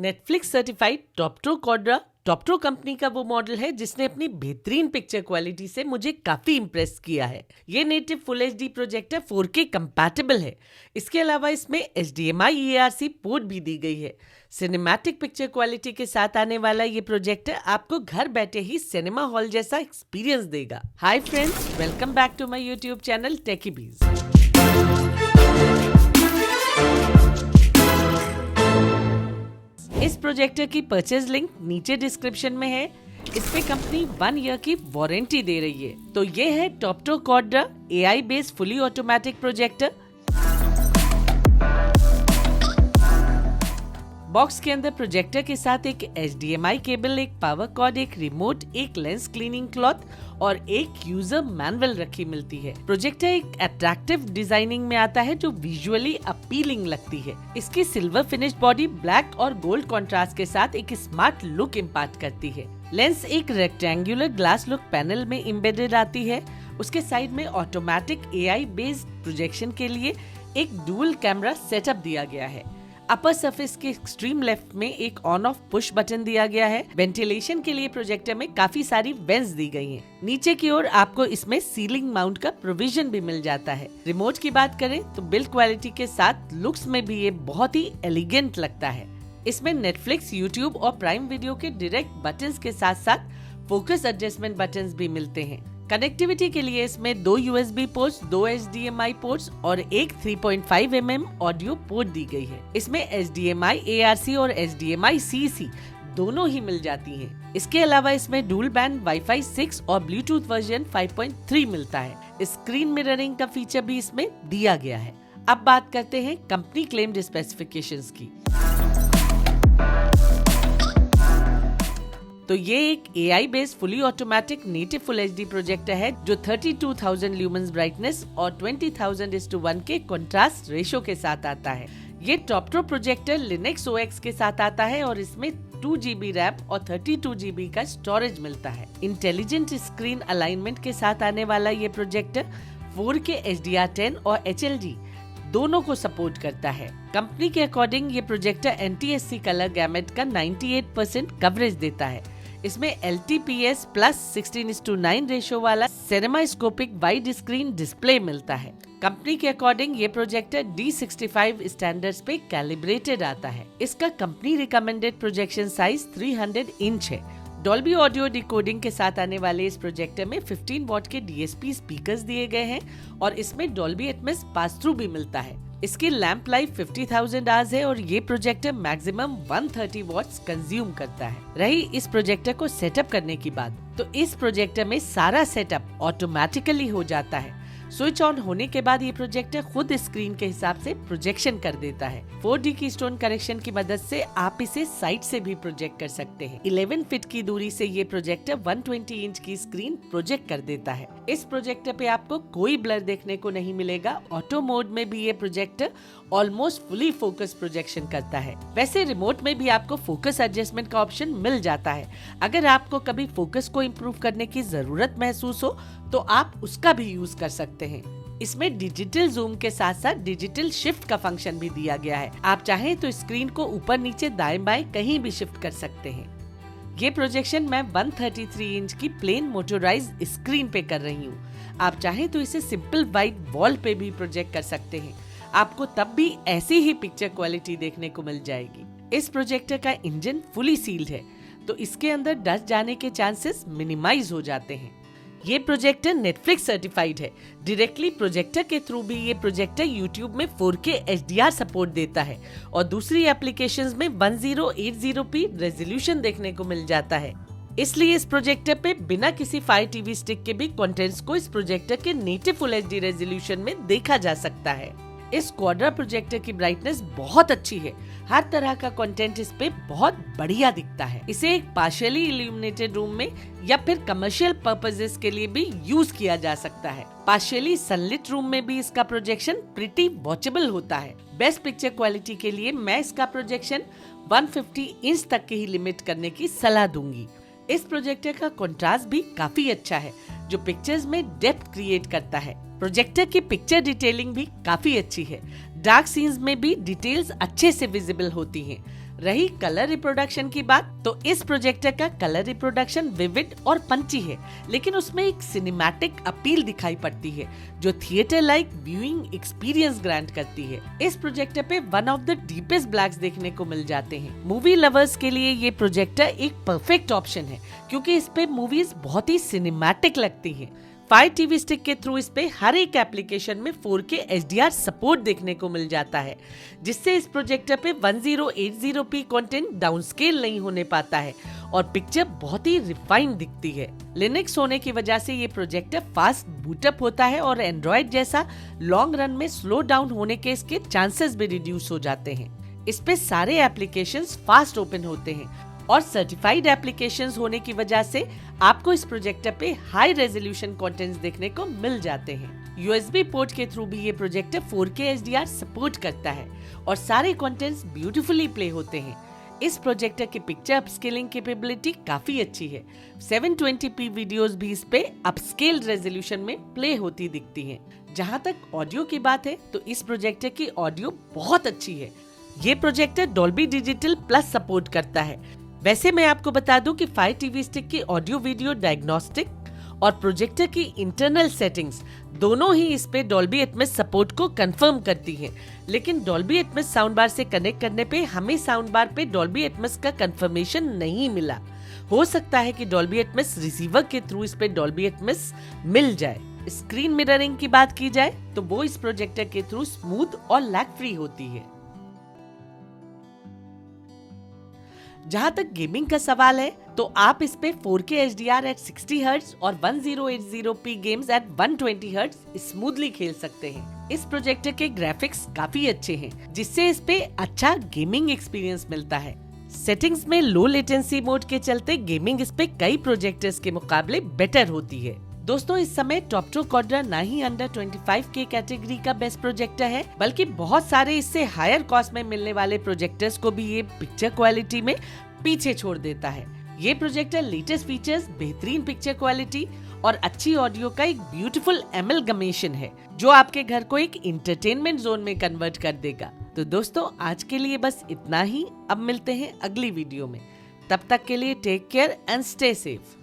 Netflix certified टॉप्ट्रो Quadra टॉप्ट्रो company का वो model है जिसने अपनी बेहतरीन पिक्चर क्वालिटी से मुझे काफी इम्प्रेस किया है। ये native full HD projector 4K compatible है। इसके अलावा इसमें HDMI EARC पोर्ट भी दी गई है। सिनेमैटिक पिक्चर क्वालिटी के साथ आने वाला ये प्रोजेक्टर आपको घर बैठे ही सिनेमा हॉल जैसा एक्सपीरियंस देगा। Hi friends, welcome back to my YouTube channel Techybeez. इस प्रोजेक्टर की परचेज लिंक नीचे डिस्क्रिप्शन में है। इस पे कंपनी 1 ईयर की वारंटी दे रही है। तो ये है Toptro quadra AI based fully automatic projector. Box के अंदर प्रोजेक्टर के साथ एक HDMI केबल, एक पावर कॉर्ड, एक रिमोट, एक लेंस क्लीनिंग क्लॉथ और एक यूजर मैनुअल रखी मिलती है। प्रोजेक्टर एक अट्रैक्टिव डिजाइनिंग में आता है जो विजुअली अपीलिंग लगती है। इसकी सिल्वर फिनिश बॉडी ब्लैक और गोल्ड कंट्रास्ट के साथ एक स्मार्ट लुक इम्पार्ट करती है। लेंस एक रेक्टेंगुलर ग्लास लुक पैनल में एम्बेडेड आती है। उसके साइड में ऑटोमेटिक AI बेस्ड प्रोजेक्शन के लिए एक डुअल कैमरा सेटअप दिया गया है। अपर सरफेस के एक्सट्रीम लेफ्ट में एक ऑन ऑफ पुश बटन दिया गया है। वेंटिलेशन के लिए प्रोजेक्टर में काफी सारी वेंट्स दी गई हैं। नीचे की ओर आपको इसमें सीलिंग माउंट का प्रोविजन भी मिल जाता है। रिमोट की बात करें तो बिल्ड क्वालिटी के साथ लुक्स में भी ये बहुत ही एलिगेंट लगता है। इसमें नेटफ्लिक्स, यूट्यूब और प्राइम वीडियो के डायरेक्ट बटन्स के साथ साथ फोकस एडजस्टमेंट बटन्स भी मिलते हैं। कनेक्टिविटी के लिए इसमें 2 USB पोर्ट्स, 2 HDMI पोर्ट्स और एक 3.5 mm ऑडियो पोर्ट दी गई है। इसमें HDMI ARC और HDMI CC दोनों ही मिल जाती हैं। इसके अलावा इसमें डुअल बैंड Wi-Fi 6 और ब्लूटूथ वर्जन 5.3 मिलता है। स्क्रीन मिररिंग का फीचर भी इसमें दिया गया है। अब बात करते हैं कंपनी क्लेम्ड स्पेसिफिकेशंस की। तो ये एक AI based fully automatic native full HD projector है जो 32,000 ल्यूमेंस ब्राइटनेस और 20,000:1 के कंट्रास्ट रेशो के साथ आता है। ये टॉप्ट्रो प्रोजेक्टर लिनक्स OS के साथ आता है और इसमें 2 GB रैम और 32 GB का स्टोरेज मिलता है। इंटेलिजेंट स्क्रीन अलाइनमेंट के साथ आने वाला ये प्रोजेक्टर 4K HDR10 और HLG दोनों को सपोर्ट करता है। कंपनी के अकॉर्डिंग ये प्रोजेक्टर NTSC कलर गैमेट का 98% कवरेज देता है। इसमें LTPS प्लस 16:9 रेशो वाला सिनेमास्कोपिक वाइड स्क्रीन डिस्प्ले मिलता है। कंपनी के अकॉर्डिंग ये प्रोजेक्टर D65 स्टैंडर्ड्स पे कैलिब्रेटेड आता है। इसका company recommended projection size 300 inch है। डॉल्बी ऑडियो डिकोडिंग के साथ आने वाले इस प्रोजेक्टर में 15 वॉट के DSP स्पीकर्स दिए गए हैं और इसमें डॉल्बी एटमॉस पास थ्रू भी मिलता है। इसकी लैंप लाइफ 50,000 आवर्स है और ये प्रोजेक्टर मैक्सिमम 130 वॉट्स कंज्यूम करता है। रही इस प्रोजेक्टर को सेटअप करने की बात, तो इस प्रोजेक्टर में सारा सेटअप ऑटोमेटिकली हो जाता है। स्विच ऑन होने के बाद ये प्रोजेक्टर खुद स्क्रीन के हिसाब से प्रोजेक्शन कर देता है। 4D की स्टोन करेक्शन की मदद से आप इसे साइड से भी प्रोजेक्ट कर सकते हैं। 11 फीट की दूरी से ये प्रोजेक्टर 120 इंच की स्क्रीन प्रोजेक्ट कर देता है। इस प्रोजेक्टर पे आपको कोई ब्लर देखने को नहीं मिलेगा। ऑटो मोड में भी ये projector almost fully focus projection करता है। वैसे रिमोट में भी आपको फोकस एडजस्टमेंट का ऑप्शन मिल जाता है। अगर आपको कभी फोकस को इम्प्रूव करने की जरूरत महसूस हो तो आप उसका भी यूज कर सकते हैं। इसमें डिजिटल जूम के साथ साथ डिजिटल शिफ्ट का फंक्शन भी दिया गया है। आप चाहें तो स्क्रीन को ऊपर नीचे दाएं बाएं कहीं भी शिफ्ट कर सकते हैं। ये प्रोजेक्शन मैं 133 इंच की प्लेन मोटोराइज्ड स्क्रीन पे कर रही हूँ। आप चाहें तो इसे सिंपल व्हाइट वॉल पे भी प्रोजेक्ट कर सकते हैं। आपको तब भी ऐसी ही पिक्चर क्वालिटी देखने को मिल जाएगी। इस प्रोजेक्टर का इंजन फुली सील्ड है तो इसके अंदर डस्ट जाने के चांसेस मिनिमाइज हो जाते हैं। ये प्रोजेक्टर नेटफ्लिक्स सर्टिफाइड है। डायरेक्टली प्रोजेक्टर के थ्रू भी ये प्रोजेक्टर YouTube में 4K HDR सपोर्ट देता है और दूसरी एप्लीकेशंस में 1080p रेजोल्यूशन देखने को मिल जाता है। इसलिए इस प्रोजेक्टर पे बिना किसी Fire TV स्टिक के भी कंटेंट्स को इस प्रोजेक्टर के नेटिव फुल HD रेजोल्यूशन में देखा जा सकता है। इस क्वाड्रा प्रोजेक्टर की ब्राइटनेस बहुत अच्छी है। हर तरह का कंटेंट इस पे बहुत बढ़िया दिखता है। इसे एक पार्शियली इल्यूमिनेटेड रूम में या फिर कमर्शियल पर्पसेस के लिए भी यूज किया जा सकता है। पार्शियली सनलिट रूम में भी इसका प्रोजेक्शन प्रिटी वॉचेबल होता है। बेस्ट पिक्चर क्वालिटी के लिए मैं इसका प्रोजेक्शन 150 इंच तक की ही लिमिट करने की सलाह दूंगी। इस प्रोजेक्टर का कंट्रास्ट भी काफी अच्छा है जो पिक्चर्स में डेप्थ क्रिएट करता है। प्रोजेक्टर की पिक्चर डिटेलिंग भी काफी अच्छी है। डार्क सीन्स में भी डिटेल्स अच्छे से विजिबल होती हैं। रही कलर रिप्रोडक्शन की बात, तो इस प्रोजेक्टर का कलर रिप्रोडक्शन विविड और पंची है, लेकिन उसमें एक सिनेमैटिक अपील दिखाई पड़ती है जो theatre like viewing experience grant करती है। इस प्रोजेक्टर पे one of the deepest blacks देखने को मिल जाते हैं। मूवी लवर्स के लिए ये प्रोजेक्टर एक परफेक्ट ऑप्शन है, क्योंकि इस पे मूवीज बहुत ही सिनेमैटिक लगती है। फायर टीवी स्टिक के थ्रू इस पे हर एक एप्लीकेशन में 4K HDR सपोर्ट देखने को मिल जाता है, जिससे इस प्रोजेक्टर पे 1080p कंटेंट डाउनस्केल नहीं होने पाता है और पिक्चर बहुत ही रिफाइंड दिखती है। लिनक्स होने की वजह से ये प्रोजेक्टर फास्ट बूटअप होता है और एंड्रॉइड जैसा लॉन्ग रन में स्लो डाउन होने के इसके चांसेस भी रिड्यूस हो जाते हैं। इस पे सारे एप्लीकेशंस फास्ट ओपन होते हैं और सर्टिफाइड एप्लीकेशंस होने की वजह से आपको इस प्रोजेक्टर पे हाई रेजोल्यूशन कंटेंट्स देखने को मिल जाते हैं। USB पोर्ट के थ्रू भी ये प्रोजेक्टर 4K HDR सपोर्ट करता है और सारे कंटेंट्स ब्यूटीफुली प्ले होते हैं। इस प्रोजेक्टर की पिक्चर अपस्केलिंग कैपेबिलिटी काफी अच्छी है। 720p वीडियोस भी इस पे अपस्केल रेजोल्यूशन में प्ले होती दिखती हैं। जहां तक ऑडियो की बात है, तो इस प्रोजेक्टर की ऑडियो बहुत अच्छी है। ये projector Dolby digital plus support करता है। वैसे मैं आपको बता दूं कि फायर टीवी स्टिक की ऑडियो वीडियो डायग्नोस्टिक और प्रोजेक्टर की इंटरनल सेटिंग्स दोनों ही इस पे डॉल्बी एटमॉस सपोर्ट को कंफर्म करती हैं। लेकिन डॉल्बी एटमॉस साउंड बार से कनेक्ट करने पे हमें साउंड बार पे डॉल्बी एटमॉस का कंफर्मेशन नहीं मिला। हो सकता है कि डॉल्बी एटमॉस रिसीवर के थ्रू इस पे डॉल्बी एटमॉस मिल जाए। स्क्रीन मिररिंग की बात की जाए तो वो इस प्रोजेक्टर के थ्रू स्मूथ और लैग फ्री होती है। जहां तक गेमिंग का सवाल है, तो आप इस पे 4K HDR एट 60 हर्ट्ज और 1080p games eight 120 hertz smoothly खेल सकते हैं। इस प्रोजेक्टर के ग्राफिक्स काफी अच्छे हैं, जिससे इस पे अच्छा गेमिंग एक्सपीरियंस मिलता है। सेटिंग्स में लो लेटेंसी मोड के चलते गेमिंग इस पे कई प्रोजेक्टर्स के मुकाबले बेटर होती है। दोस्तों, इस समय टॉप्ट्रो क्वाड्रा ना ही अंडर 25K कैटेगरी का बेस्ट प्रोजेक्टर है, बल्कि बहुत सारे इससे हायर कॉस्ट में मिलने वाले प्रोजेक्टर्स को भी ये पिक्चर क्वालिटी में पीछे छोड़ देता है। ये प्रोजेक्टर लेटेस्ट फीचर्स, बेहतरीन पिक्चर क्वालिटी और अच्छी ऑडियो का एक ब्यूटीफुल एमलगमेशन है, जो आपके घर को एक इंटरटेनमेंट जोन में कन्वर्ट कर देगा। तो दोस्तों, आज के लिए बस इतना ही। अब मिलते हैं अगली वीडियो में। तब तक के लिए take care and stay safe.